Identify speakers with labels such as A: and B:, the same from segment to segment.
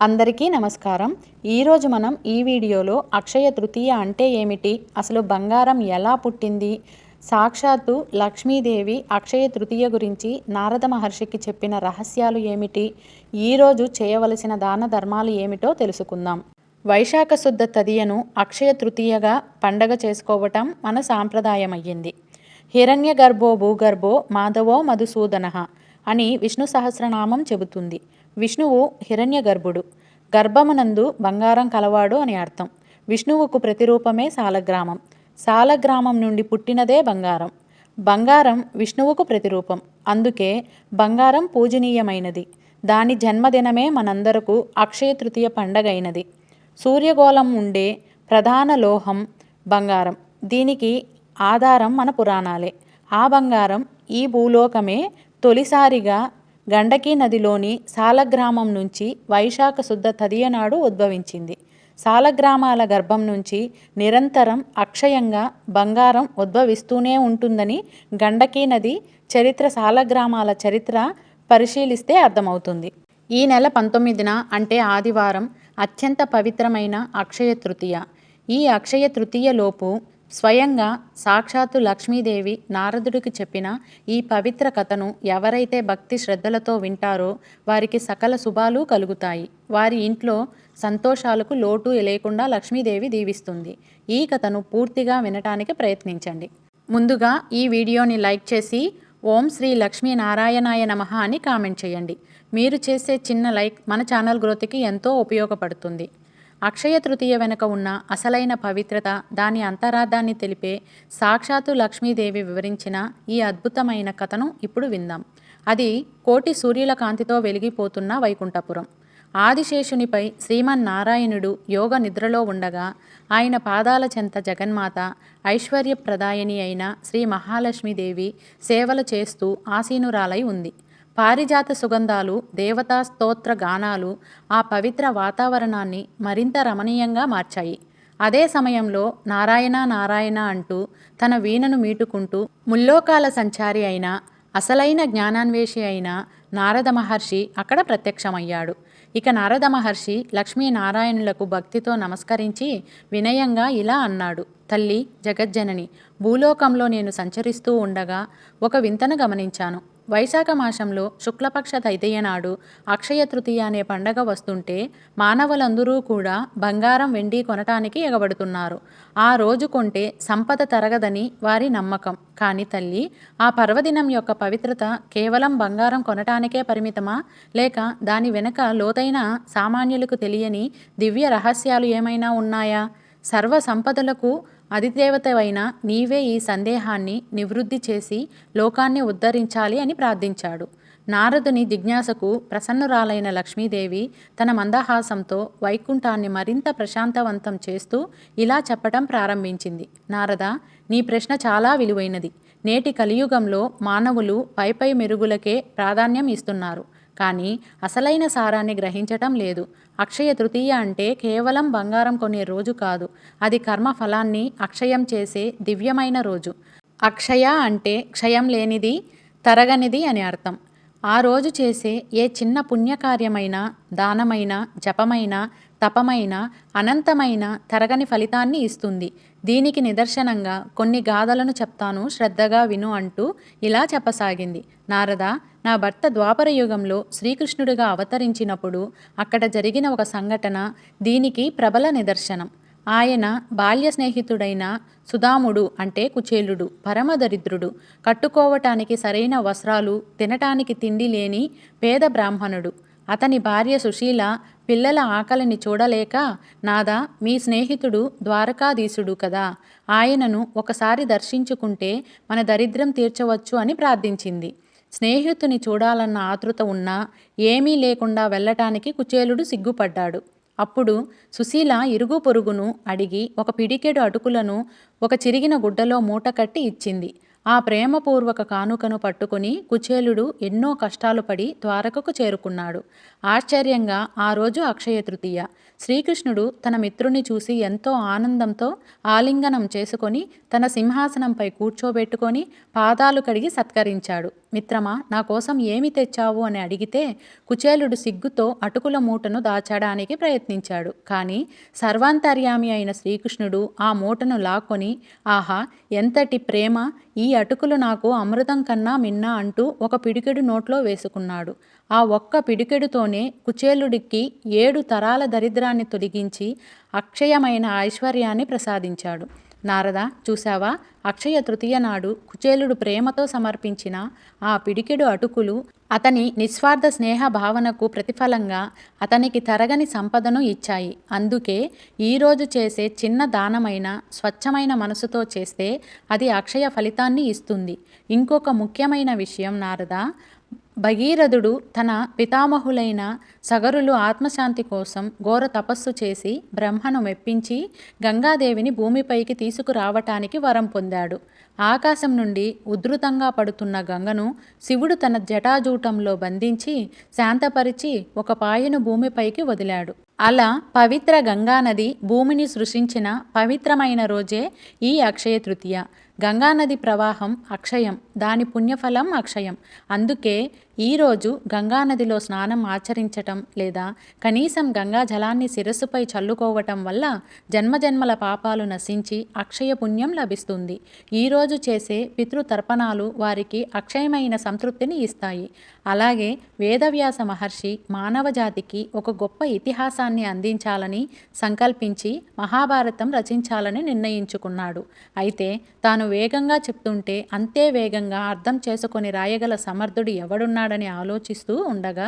A: అందరికీ నమస్కారం. ఈరోజు మనం ఈ వీడియోలో అక్షయ తృతీయ అంటే ఏమిటి, అసలు బంగారం ఎలా పుట్టింది, సాక్షాత్తు లక్ష్మీదేవి అక్షయ తృతీయ గురించి నారద మహర్షికి చెప్పిన రహస్యాలు ఏమిటి, ఈరోజు చేయవలసిన దాన ధర్మాలు ఏమిటో తెలుసుకుందాం. వైశాఖ శుద్ధ తదియను అక్షయ తృతీయగా పండగ చేసుకోవటం మన సాంప్రదాయమయ్యింది. హిరణ్య గర్భో భూగర్భో మాధవో మధుసూదనః అని విష్ణు సహస్రనామం చెబుతుంది. విష్ణువు హిరణ్య గర్భుడు, గర్భమునందు బంగారం కలవాడు అని అర్థం. విష్ణువుకు ప్రతిరూపమే సాలగ్రామం. సాలగ్రామం నుండి పుట్టినదే బంగారం. బంగారం విష్ణువుకు ప్రతిరూపం, అందుకే బంగారం పూజనీయమైనది. దాని జన్మదినమే మనందరకు అక్షయ తృతీయ పండగైనది. సూర్యగోళం ఉండే ప్రధాన లోహం బంగారం. దీనికి ఆధారం మన పురాణాలే. ఆ బంగారం ఈ భూలోకమే తొలిసారిగా గండకీ నదిలోని సాలగ్రామం నుంచి వైశాఖ శుద్ధ తదియ నాడు ఉద్భవించింది. సాలగ్రామాల గర్భం నుంచి నిరంతరం అక్షయంగా బంగారం ఉద్భవిస్తూనే ఉంటుందని గండకీ నది చరిత్ర, సాలగ్రామాల చరిత్ర పరిశీలిస్తే అర్థమవుతుంది. ఈ నెల 19న అంటే ఆదివారం అత్యంత పవిత్రమైన అక్షయ తృతీయ. ఈ అక్షయ తృతీయలోపు స్వయంగా సాక్షాత్తు లక్ష్మీదేవి నారదుడికి చెప్పిన ఈ పవిత్ర కథను ఎవరైతే భక్తి శ్రద్ధలతో వింటారో వారికి సకల శుభాలు కలుగుతాయి. వారి ఇంట్లో సంతోషాలకు లోటు లేకుండా లక్ష్మీదేవి దీవిస్తుంది. ఈ కథను పూర్తిగా వినటానికి ప్రయత్నించండి. ముందుగా ఈ వీడియోని లైక్ చేసి ఓం శ్రీ లక్ష్మీ నారాయణాయ నమః అని కామెంట్ చేయండి. మీరు చేసే చిన్న లైక్ మన ఛానల్ గ్రోత్కి ఎంతో ఉపయోగపడుతుంది. అక్షయ తృతీయ వెనుక ఉన్న అసలైన పవిత్రత, దాని అంతరార్థాన్ని తెలిపే సాక్షాత్తు లక్ష్మీదేవి వివరించిన ఈ అద్భుతమైన కథను ఇప్పుడు విందాం. అది కోటి సూర్యుల కాంతితో వెలిగిపోతున్న వైకుంఠపురం. ఆదిశేషునిపై శ్రీమన్నారాయణుడు యోగ నిద్రలో ఉండగా ఆయన పాదాల చెంత జగన్మాత, ఐశ్వర్యప్రదాయిని అయిన శ్రీ మహాలక్ష్మీదేవి సేవలు చేస్తూ ఆసీనురాలై ఉంది. పారిజాత సుగంధాలు, దేవతా స్తోత్ర గానాలు ఆ పవిత్ర వాతావరణాన్ని మరింత రమణీయంగా మార్చాయి. అదే సమయంలో నారాయణ నారాయణ అంటూ తన వీణను మీటుకుంటూ ముల్లోకాల సంచారి అయిన, అసలైన జ్ఞానాన్వేషి అయిన నారద మహర్షి అక్కడ ప్రత్యక్షమయ్యాడు. ఇక నారద మహర్షి లక్ష్మీనారాయణులకు భక్తితో నమస్కరించి వినయంగా ఇలా అన్నాడు. తల్లి జగజ్జనని, భూలోకంలో నేను సంచరిస్తూ ఉండగా ఒక వింతను గమనించాను. వైశాఖ మాసంలో శుక్లపక్ష తైతీయ నాడు అక్షయ తృతీయ అనే పండగ వస్తుంటే మానవులందరూ కూడా బంగారం, వెండి కొనటానికి ఎగబడుతున్నారు. ఆ రోజు కొంటే సంపద తరగదని వారి నమ్మకం. కానీ తల్లి, ఆ పర్వదినం యొక్క పవిత్రత కేవలం బంగారం కొనటానికే పరిమితమా, లేక దాని వెనుక లోతైన సామాన్యులకు తెలియని దివ్య రహస్యాలు ఏమైనా ఉన్నాయా? సర్వ సంపదలకు అధిదేవతవైన నీవే ఈ సందేహాన్ని నివృత్తి చేసి లోకాన్ని ఉద్ధరించాలి అని ప్రార్థించాడు. నారదుని జిజ్ఞాసకు ప్రసన్నురాలైన లక్ష్మీదేవి తన మందహాసంతో వైకుంఠాన్ని మరింత ప్రశాంతవంతం చేస్తూ ఇలా చెప్పటం ప్రారంభించింది. నారద, నీ ప్రశ్న చాలా విలువైనది. నేటి కలియుగంలో మానవులు పైపై మెరుగులకే ప్రాధాన్యం ఇస్తున్నారు, కానీ అసలైన సారాన్ని గ్రహించటం లేదు. అక్షయ తృతీయ అంటే కేవలం బంగారం కొనే రోజు కాదు, అది కర్మ ఫలాన్ని అక్షయం చేసే దివ్యమైన రోజు. అక్షయ అంటే క్షయం లేనిది, తరగనిది అని అర్థం. ఆ రోజు చేసే ఏ చిన్న పుణ్యకార్యమైన, దానమైన, జపమైన, తపమైన, అనంతమైన తరగని ఫలితాన్ని ఇస్తుంది. దీనికి నిదర్శనంగా కొన్ని గాథలను చెప్తాను, శ్రద్ధగా విను అంటూ ఇలా చెప్పసాగింది. నారద, నా భర్త ద్వాపర యుగంలో శ్రీకృష్ణుడిగా అవతరించినప్పుడు అక్కడ జరిగిన ఒక సంఘటన దీనికి ప్రబల నిదర్శనం. ఆయన బాల్య స్నేహితుడైన సుధాముడు అంటే కుచేలుడు, పరమదరిద్రుడు, కట్టుకోవటానికి సరైన వస్త్రాలు, తినటానికి తిండి లేని పేద బ్రాహ్మణుడు. అతని భార్య సుశీల పిల్లల ఆకలిని చూడలేక, నాదా, మీ స్నేహితుడు ద్వారకాధీశుడు కదా, ఆయనను ఒకసారి దర్శించుకుంటే మన దరిద్రం తీర్చవచ్చు అని ప్రార్థించింది. స్నేహితుని చూడాలన్న ఆతృత ఉన్నా ఏమీ లేకుండా వెళ్ళటానికి కుచేలుడు సిగ్గుపడ్డాడు. అప్పుడు సుశీల ఇరుగు పొరుగును అడిగి ఒక పిడికెడు అటుకులను ఒక చిరిగిన గుడ్డలో మూటకట్టి ఇచ్చింది. ఆ ప్రేమపూర్వక కానుకను పట్టుకుని కుచేలుడు ఎన్నో కష్టాలు పడి ద్వారకకు చేరుకున్నాడు. ఆశ్చర్యంగా ఆ రోజు అక్షయ తృతీయ. శ్రీకృష్ణుడు తన మిత్రుని చూసి ఎంతో ఆనందంతో ఆలింగనం చేసుకొని తన సింహాసనంపై కూర్చోబెట్టుకొని పాదాలు కడిగి సత్కరించాడు. మిత్రమా, నా కోసం ఏమి తెచ్చావు అని అడిగితే కుచేలుడు సిగ్గుతో అటుకుల మూటను దాచడానికి ప్రయత్నించాడు. కానీ సర్వాంతర్యామి అయిన శ్రీకృష్ణుడు ఆ మూటను లాక్కొని, ఆహా ఎంతటి ప్రేమ, ఈ అటుకులు నాకు అమృతం కన్నా మిన్నా అంటూ ఒక పిడికెడు నోట్లో వేసుకున్నాడు. ఆ ఒక్క పిడికెడుతోనే కుచేలుడికి 7 తరాల దరిద్రాన్ని తొలగించి అక్షయమైన ఐశ్వర్యాన్ని ప్రసాదించాడు. నారద, చూశావా, అక్షయ తృతీయ నాడు కుచేలుడు ప్రేమతో సమర్పించిన ఆ పిడికెడు అటుకులు అతని నిస్వార్థ స్నేహ భావనకు ప్రతిఫలంగా అతనికి తరగని సంపదను ఇచ్చాయి. అందుకే ఈరోజు చేసే చిన్న దానమైన స్వచ్ఛమైన మనసుతో చేస్తే అది అక్షయ ఫలితాన్ని ఇస్తుంది. ఇంకొక ముఖ్యమైన విషయం నారద, భగీరథుడు తన పితామహులైన సగరులు ఆత్మశాంతి కోసం ఘోర తపస్సు చేసి బ్రహ్మను మెప్పించి గంగాదేవిని భూమిపైకి తీసుకురావటానికి వరం పొందాడు. ఆకాశం నుండి ఉధృతంగా పడుతున్న గంగను శివుడు తన జటాజూటంలో బంధించి శాంతపరిచి ఒక పాయను భూమిపైకి వదిలాడు. అలా పవిత్ర గంగానది భూమిని సృష్టించిన పవిత్రమైన రోజే ఈ అక్షయ తృతీయ. గంగానది ప్రవాహం అక్షయం, దాని పుణ్యఫలం అక్షయం. అందుకే ఈరోజు గంగానదిలో స్నానం ఆచరించటం లేదా కనీసం గంగా జలాన్ని శిరస్సుపై చల్లుకోవటం వల్ల జన్మజన్మల పాపాలు నశించి అక్షయ పుణ్యం లభిస్తుంది. ఈరోజు చేసే పితృతర్పణాలు వారికి అక్షయమైన సంతృప్తిని ఇస్తాయి. అలాగే వేదవ్యాస మహర్షి మానవ జాతికి ఒక గొప్ప ఇతిహాసాన్ని అందించాలని సంకల్పించి మహాభారతం రచించాలని నిర్ణయించుకున్నాడు. అయితే తాను వేగంగా చెప్తుంటే అంతే వేగంగా అర్థం చేసుకొని రాయగల సమర్థుడు ఎవడున్నాడని ఆలోచిస్తూ ఉండగా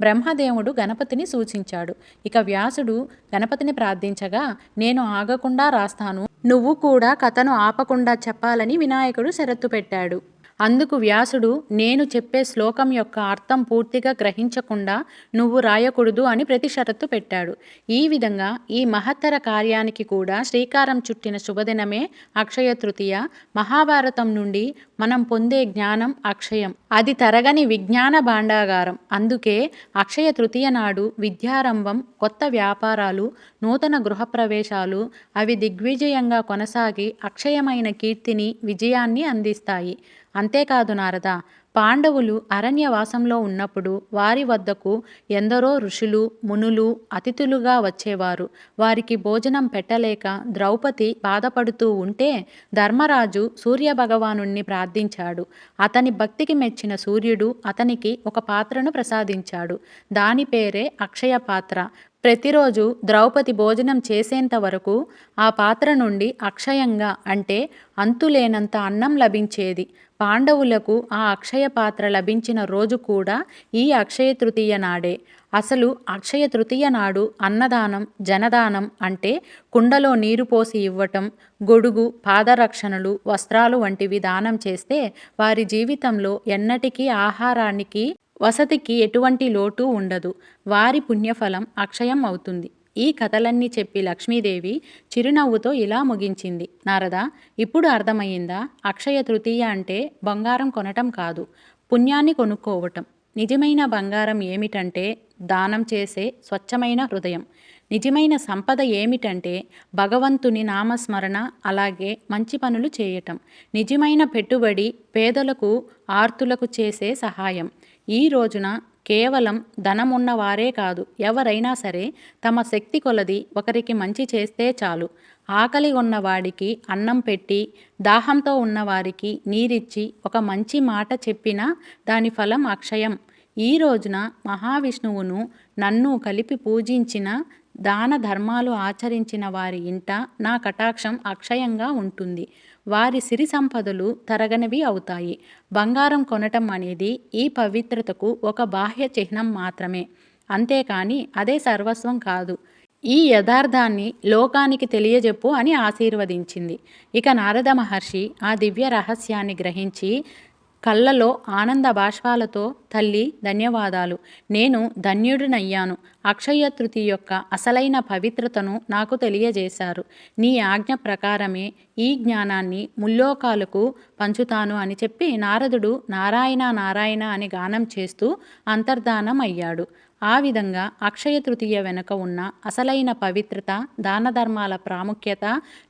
A: బ్రహ్మదేవుడు గణపతిని సూచించాడు. ఇక వ్యాసుడు గణపతిని ప్రార్థించగా, నేను ఆగకుండా రాస్తాను, నువ్వు కూడా కథను ఆపకుండా చెప్పాలని వినాయకుడు షరతు పెట్టాడు. అందుకు వ్యాసుడు, నేను చెప్పే శ్లోకం యొక్క అర్థం పూర్తిగా గ్రహించకుండా నువ్వు రాయకూడదు అని ప్రతి షరతు పెట్టాడు. ఈ విధంగా ఈ మహత్తర కార్యానికి కూడా శ్రీకారం చుట్టిన శుభదినమే అక్షయ తృతీయ. మహాభారతం నుండి మనం పొందే జ్ఞానం అక్షయం, అది తరగని విజ్ఞాన భాండాగారం. అందుకే అక్షయ తృతీయ నాడు విద్యారంభం, కొత్త వ్యాపారాలు, నూతన గృహప్రవేశాలు అవి దిగ్విజయంగా కొనసాగి అక్షయమైన కీర్తిని, విజయాన్ని అందిస్తాయి. అంతేకాదు నారద, పాండవులు అరణ్యవాసంలో ఉన్నప్పుడు వారి వద్దకు ఎందరో ఋషులు, మునులు అతిథులుగా వచ్చేవారు. వారికి భోజనం పెట్టలేక ద్రౌపది బాధపడుతూ ఉంటే ధర్మరాజు సూర్యభగవానుణ్ణి ప్రార్థించాడు. అతని భక్తికి మెచ్చిన సూర్యుడు అతనికి ఒక పాత్రను ప్రసాదించాడు. దాని పేరే అక్షయ పాత్ర. ప్రతిరోజు ద్రౌపది భోజనం చేసేంత వరకు ఆ పాత్ర నుండి అక్షయంగా అంటే అంతులేనంత అన్నం లభించేది. పాండవులకు ఆ అక్షయ పాత్ర లభించిన రోజు కూడా ఈ అక్షయ తృతీయ నాడే. అసలు అక్షయ తృతీయ నాడు అన్నదానం, జనదానం అంటే కుండలో నీరు పోసి ఇవ్వటం, గొడుగు, పాదరక్షణలు, వస్త్రాలు వంటివి దానం చేస్తే వారి జీవితంలో ఎన్నటికీ ఆహారానికి, వసతికి ఎటువంటి లోటు ఉండదు. వారి పుణ్యఫలం అక్షయం అవుతుంది. ఈ కథలన్నీ చెప్పి లక్ష్మీదేవి చిరునవ్వుతో ఇలా ముగించింది. నారద, ఇప్పుడు అర్థమయ్యిందా? అక్షయ తృతీయ అంటే బంగారం కొనటం కాదు, పుణ్యాన్ని కొనుక్కోవటం. నిజమైన బంగారం ఏమిటంటే దానం చేసే స్వచ్ఛమైన హృదయం. నిజమైన సంపద ఏమిటంటే భగవంతుని నామస్మరణ, అలాగే మంచి పనులు చేయటం. నిజమైన పెట్టుబడి పేదలకు, ఆర్తులకు చేసే సహాయం. ఈ రోజున కేవలం ధనం ఉన్నవారే కాదు, ఎవరైనా సరే తమ శక్తి కొలది ఒకరికి మంచి చేస్తే చాలు. ఆకలి ఉన్నవాడికి అన్నం పెట్టి, దాహంతో ఉన్నవారికి నీరిచ్చి, ఒక మంచి మాట చెప్పినా దాని ఫలం అక్షయం. ఈ రోజున మహావిష్ణువును, నన్ను కలిపి పూజించిన, దాన ధర్మాలు ఆచరించిన వారి ఇంట నా కటాక్షం అక్షయంగా ఉంటుంది. వారి సిరి సంపదలు తరగనివి అవుతాయి. బంగారం కొనటం అనేది ఈ పవిత్రతకు ఒక బాహ్య చిహ్నం మాత్రమే, అంతేకాని అదే సర్వస్వం కాదు. ఈ యథార్థాన్ని లోకానికి తెలియజెప్పు అని ఆశీర్వదించింది. ఇక నారద మహర్షి ఆ దివ్య రహస్యాన్ని గ్రహించి కళ్ళలో ఆనంద బాష్పాలతో, తల్లి ధన్యవాదాలు, నేను ధన్యుడినయ్యాను. అక్షయ తృతీయ యొక్క అసలైన పవిత్రతను నాకు తెలియజేశారు. నీ ఆజ్ఞ ప్రకారమే ఈ జ్ఞానాన్ని ముల్లోకాలకు పంచుతాను అని చెప్పి నారదుడు నారాయణ నారాయణ అని గానం చేస్తూ అంతర్ధానం అయ్యాడు. ఆ విధంగా అక్షయ తృతీయ వెనుక ఉన్న అసలైన పవిత్రత, దాన ధర్మాల ప్రాముఖ్యత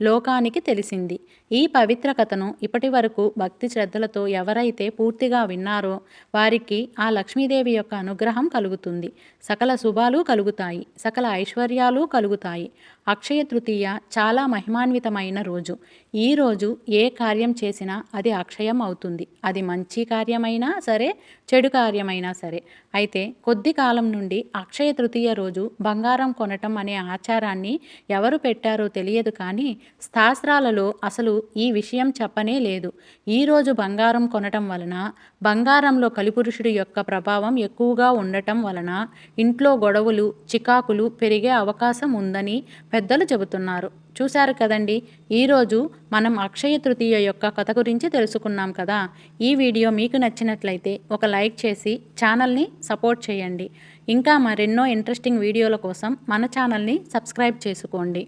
A: లోకానికి తెలిసింది. ఈ పవిత్ర కథను ఇప్పటి వరకు భక్తి శ్రద్ధలతో ఎవరైతే పూర్తిగా విన్నారో వారికి ఆ లక్ష్మీదేవి యొక్క అనుగ్రహం కలుగుతుంది. సకల శుభాలు కలుగుతాయి, సకల ఐశ్వర్యాలు కలుగుతాయి. అక్షయ తృతీయ చాలా మహిమాన్వితమైన రోజు. ఈ రోజు ఏ కార్యం చేసినా అది అక్షయం అవుతుంది. అది మంచి కార్యమైనా సరే, చెడు కార్యమైనా సరే. అయితే కొద్ది కాలం నుండి అక్షయ తృతీయ రోజు బంగారం కొనటం అనే ఆచారాన్ని ఎవరు పెట్టారో తెలియదు, కానీ శాస్త్రాలలో అసలు ఈ విషయం చెప్పనే లేదు. ఈరోజు బంగారం కొనటం వలన బంగారంలో కలిపురుషుడి యొక్క ప్రభావం ఎక్కువగా ఉండటం వలన ఇంట్లో గొడవలు, చికాకులు పెరిగే అవకాశం ఉందని పెద్దలు చెబుతున్నారు. చూశారు కదండి, ఈరోజు మనం అక్షయ తృతీయ యొక్క కథ గురించి తెలుసుకున్నాం కదా. ఈ వీడియో మీకు నచ్చినట్లయితే ఒక లైక్ చేసి ఛానల్ని సపోర్ట్ చేయండి. ఇంకా మరెన్నో ఇంట్రెస్టింగ్ వీడియోల కోసం మన ఛానల్ని సబ్స్క్రైబ్ చేసుకోండి.